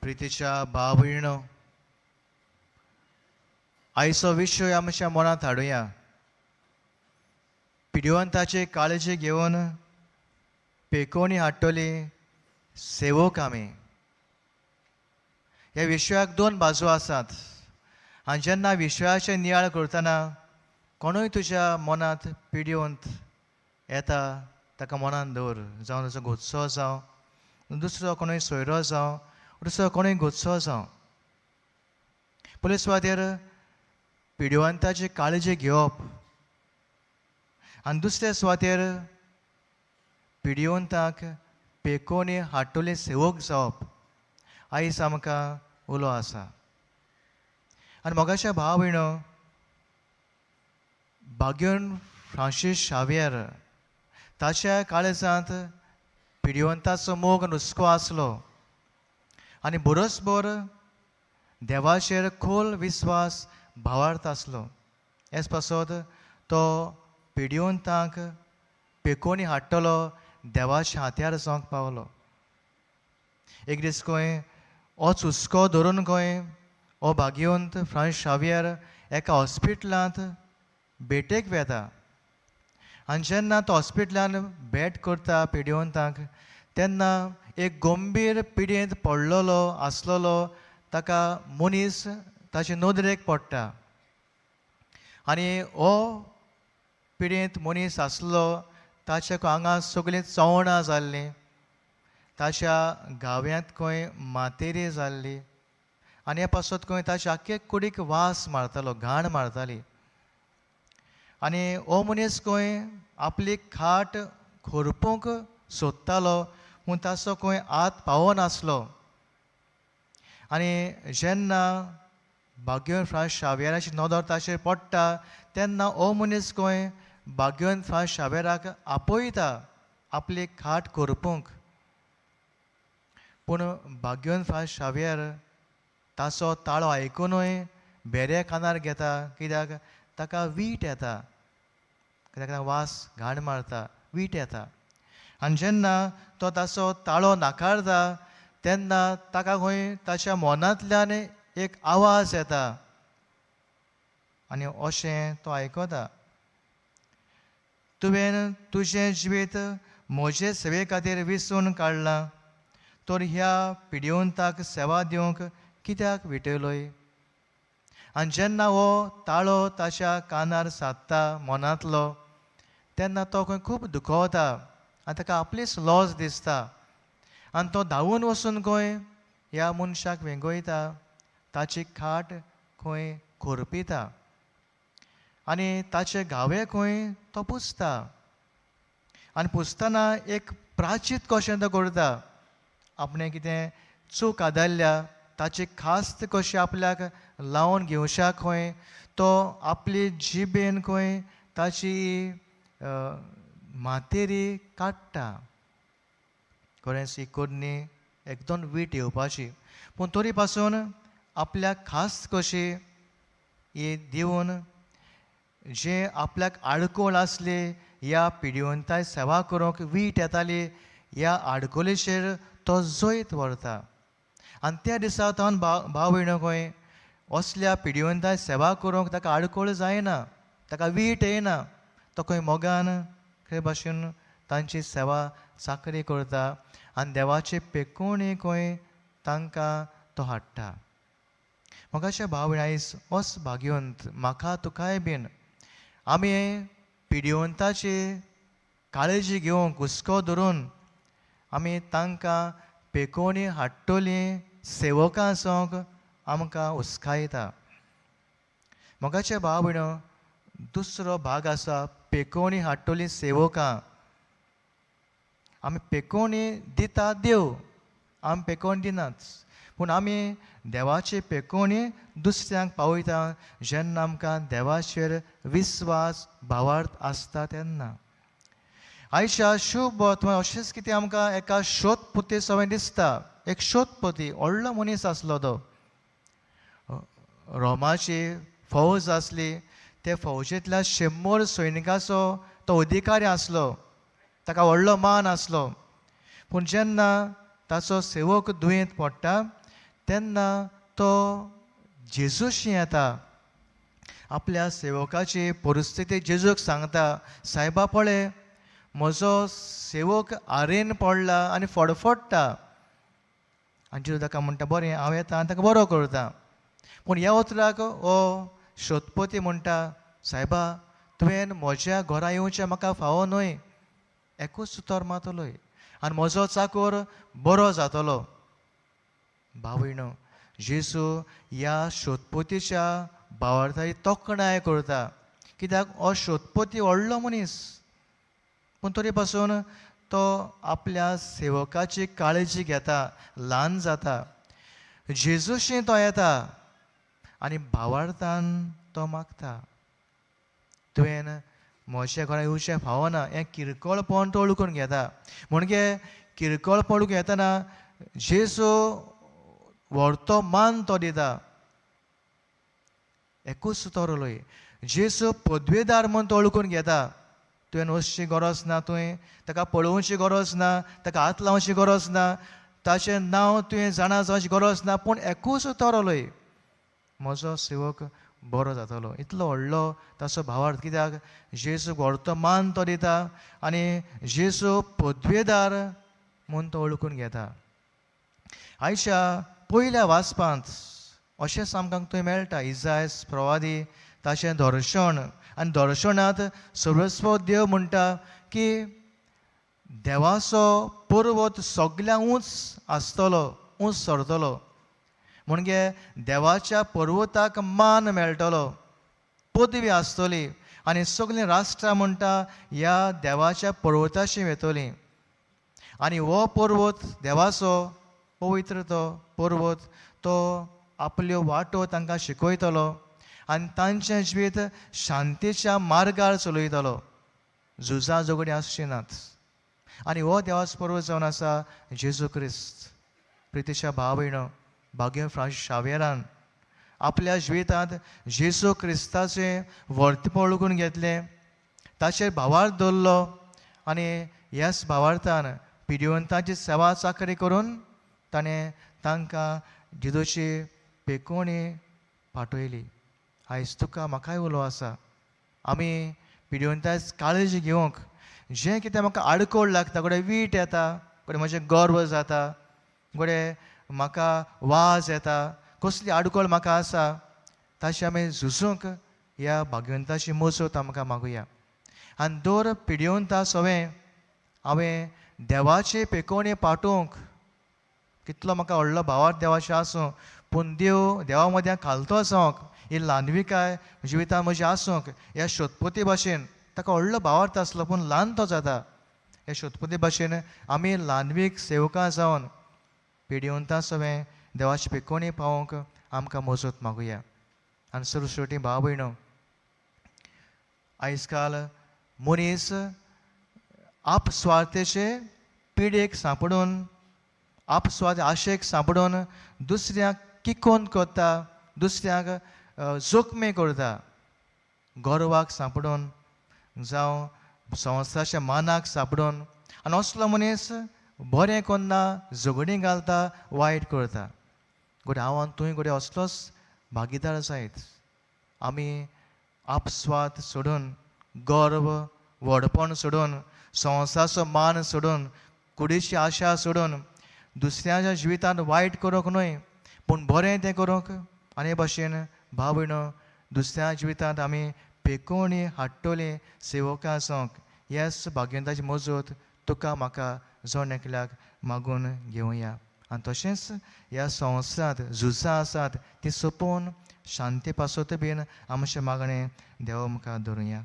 प्रितीच्या भाव भयणो, आयचो विशय आमच्या मनांत हाडुया. पिड्युवंताची काळजी घेवन पेकोवणी हाडटली सेवक आमी. ह्या विशयाक दोन बाजू आसात. आनी जेन्ना विशयाचे नियाळ करतना कोणूय तुज्या मनांत पिड्युवंत येता ताका मनांत दवर. जावं ताचो घोटसो जावं, दुसरो कोणूय सोयरो जावं, दुसरो कोणूय घोटसो जावं. पयले सुवातेर पिड्युवंताची काळजी घेवप आनी दुसरे सुवातेर पिड्युवंताक पेकोवणी हाडटले सेवक जावप. आयज आमकां उलो आसा. आनी मोगाच्या भाव भयणो, बागेवन फ्रांसीस शावेर ताच्या काळजांत पिड्युवंताचो मोग नुस्को आसलो आनी बरोसभर देवाचेर खोल विस्वास भावार्थ आसलो. हेच पासत तो पिड्युवंतांक पेकोवणी हाडटलो देवाच्या हात्यार जावंक पावलो. एक दीस खंय होच हुस्को धरून खंय हो भाग्यवंत फ्रांसीस शावेर एका हॉस्पिटलांत भेटेक वेता. आनी जेन्ना तो हॉस्पिटलांत भेट करता पिड्युवंतांक, तेन्ना एक गंभीर पिडेंत पडलेलो आसलेलो ताका मनीस ताचे नदरेक पडटा. आनी हो पिडेंत मनीस आसलो ताच्या आंगार सगळीं चवणां जाल्लीं, ताच्या गाव्यांत खंय मातेरी जाल्ली आनी हे पासत खंय ताच्या आख्खे कुडीक वास मारतालो, घाण मारताली. आनी हो मनीस खंय आपली खाट खोरपूंक सोदतालो पूण ताचो खंय हात पावनासलो. आनी जेन्ना भाग्यवंत फ्रांसीस शावेराची नदर ताचेर पडटा तेन्ना हो मनीस खंय भाग्यवंत फ्रांसीस शावेराक आपयता आपली खाट खोरपूंक. पूण भाग्यवंत फ्रांसीस शावेर ताचो ताळो आयकूनय बेऱ्या कानार घेता. कित्याक ताका वीट येता, कित्याक वास घाण मारता, वीट येता. आनी जेन्ना तो ताचो ताळो नाकारता तेन्ना ताका खंय ताच्या मनांतल्यान एक आवाज येता आनी अशें तो आयकता, तुवें तुजें जिवीत म्हजे सेवे खातीर विसरून काडलां, तर ह्या पिड्युवंताक सेवा दिवंक कित्याक विटयलोय. आनी जेन्ना हो ताळो ताच्या कानार सादता मनांतलो तेन्ना तो खंय खूब दुखवता आनी ताका आपलीच लॉस दिसता. आनी तो धांवून वचून खंय ह्या मनशाक वेंगयता, ताची खाट खंय खोरपिता आनी ताचे घावे खंय तो पुसता. आनी पुसतना एक प्राचीत कशें तो करता. आपणें कितें चूक आदारल्या ताची खास्त कशी आपल्याक लावन घेवश्याक खंय तो आपली जिबेन खंय ताची मातेरी काडटा. खरेंच ही कोडणी एक दोन वीट येवपाची, पूण तरी पासून आपल्याक खास्त कशी ही दिवन जे आपल्याक आडकोळ आसली ह्या पिड्युवंताची सेवा करूंक वीट येताली, ह्या आडकोळेचेर तो जैत व्हरता. आनी त्या दिसा तावन भाव भयणो खंय असल्या पिड्युवंताची सेवा करूंक ताका आडकोळ जायना, ताका वीट येयना. तो खंय मोगान खंय भाशेन तांची सेवा चाकरी करता आनी देवाची पेकोवणी खंय तांकां तो हाडटा. मोगाचे भाव भयण, आयज होच भाग्यवंत म्हाका तुकाय बीन आमी पिड्युवंताची काळजी घेवंक हुस्को धरून आमी तांकां पेकोवणी हाडटलीं सेवकां जावंक आमकां हुस्कायता. मोगाचे भाव भयणो, दुसरो भाग आसा पेकोवणी हाडटलीं सेवकां. आमी पेकोवणी दिता देव, आमी पेकोवणी दिनात, पूण आमी देवाची पेकोवणी दुसऱ्यांक पावयता जेन्ना आमकां देवाचेर विस्वास भावार्थ आसता तेन्ना. आयच्या शुभ वर्तमान अशेंच कितें आमकां एका शोधपोती सवय दिसता. एक शोधपोती व्हडलो मनीस आसलो तो. रोमाची फौज आसली, ते फौजेंतल्या 100 सैनिकाचो तो अधिकारी आसलो, ताका व्हडलो मान आसलो. पूण जेन्ना ताचो सेवक दुयेंत पडटा तेन्ना तो जेजूशी येता. आपल्या सेवकाची परिस्थिती जेजूक सांगता, सायबा पळय, म्हजो सेवक आरेन पडला आनी फडफडटा. आनी जेजू ताका म्हणटा, बरें हांव येता आनी ताका बरो करता. पूण ह्या उतराक हो शोधपती म्हणटा, सायबा तुवें म्हज्या घरा येवचें म्हाका फावो न्हय. एकूच उतर मातलोय आनी म्हजो चाकर बरो जातलो. भावयणो, जेजू ह्या शोधपतीच्या भावार्थाची तोखणाय करता. कित्याक हो शोधपती व्हडलो मनीस, पूण तरी पासून तो आपल्या सेवकाची काळजी घेता, ल्हान जाता. जेजूशी तो येता आनी भावार्थान तो मागता, तुवें म्हज्या घरा येवचें फावना. हें किरकोळपण तो ओळखून घेता. म्हणजे किरकोळपण ओळखून घेतना जेजू व्हडतो मान तो दिता. एकूच तोरलोय, जेजू पदवेदार म्हूण तो ओळखून घेता. तुवें वचची गरज ना, तुवें ताका पळोवची गरज ना, ताका हात लावची गरज ना, ताचें नांव तुवें जाणा जावची गरज ना. पूण एकूच तोरलोय, म्हजो सेवक बरो जातलो. इतलो व्हडलो ताचो भावार्थ. कित्याक जेजू व्हडतो मान तो दिता आनी जेजू पदवेदार म्हूण तो ओळखून घेता. आयच्या पयल्या वाचपांत अशेंच आमकां थंय मेळटा. इसायास प्रवादी ताचें दर्शन, आनी दर्शनांत सर्वस्व देव म्हणटा की देवाचो पर्वत सगळ्यांत उंच आसतलो, उंच सरतलो. म्हणजे देवाच्या पर्वताक मान मेळटलो, पदवी आसतली आनी सगळीं राष्ट्रां म्हणटा ह्या देवाच्या पर्वताशी वेतली. आनी हो पर्वत देवाचो पवित्र तो पर्वत, तो आपल्यो वाटो तांकां शिकयतलो आनी तांचें जिवीत शांतीच्या मार्गार चलयतलो. झुजां झगडीं आसची नात. आनी हो देवाचो पर्वत जावन आसा जेजू क्रिस्त. प्रितीच्या भाव भयणो, भाग्य फ्रांसीस शावेरान आपल्या जिवितांत जेजू क्रिस्ताचें वर्तपण ओळखून घेतलें, ताचेर भावार्थ दवरलो आनी ह्याच भावार्थान पिडीवंतांची सेवा चाकरी करून ताणें तांकां जेजूची पेखोवणी पाठयली. आयज तुका म्हाकाय उलो आसा. आमी पिडीवंतांची काळजी घेवंक, जें कितें म्हाका आडकोळ लागता, घडये वीट येता, घडये म्हजें गर्व जाता, घडये म्हाका वाज येता, कसली आडकोळ म्हाका आसा, ताची आमी झुजूंक ह्या भाग्यवंताची मजत आमकां मागुया. आनी दर पिडीवंता सवें हांवें देवाची पेखोवणी पाठोवंक, कितलो म्हाका व्हडलो भावार्थ देवाचो आसूं, पूण देवा मदें खालतो जावंक, ही ल्हानविकाय जिवितांत म्हजी आसूंक, ह्या शोधपती भाशेन ताका व्हडलो भावार्थ आसलो पूण ल्हान तो जाता. हे शोधपती भाशेन आमी ल्हानवीक सेवकां जावन पिडीवंतां सवें देवाची पेखोवणी पावोवंक आमकां मजत मागुया. आनी सरस्वती भाव भयणो, आयज काल मनीस आपस्वार्थेचे पिडेक सांपडून, आपस्वार्थ आशेक सांपडून दुसऱ्याक किकोन करता, दुसऱ्याक जोखमे करता. गर्वाक सांपडून जावं संवसाराच्या मानाक सांपडून, आनी असलो मनीस बरें कोन्ना, झगडीं घालता, वायट करता. घडये हांव आनी तुवें घडये असलोच भागीदार जायत. आमी आपस्वार्थ सोडून, गर्व व्हडपण सोडून, संवसाराचो मान सोडून, कुडीची आशा सोडून दुसऱ्याच्या जिवितांत वायट करूंक न्हय, पूण बरें तें करूंक. आनी हे भाशेन भाव भयणो, दुसऱ्या जिवितांत आमी पेखोवणी हाडटलीं सेवकां जावंक, हेच भाग्यवंताची मजत तुका म्हाका जावन एकल्याक मागून घेवया. आनी तशेंच ह्या संवसारांत झुजां आसात ती सोंपोवन शांती पासत बीन आमचें मागणें देवा मुखार दवरुया.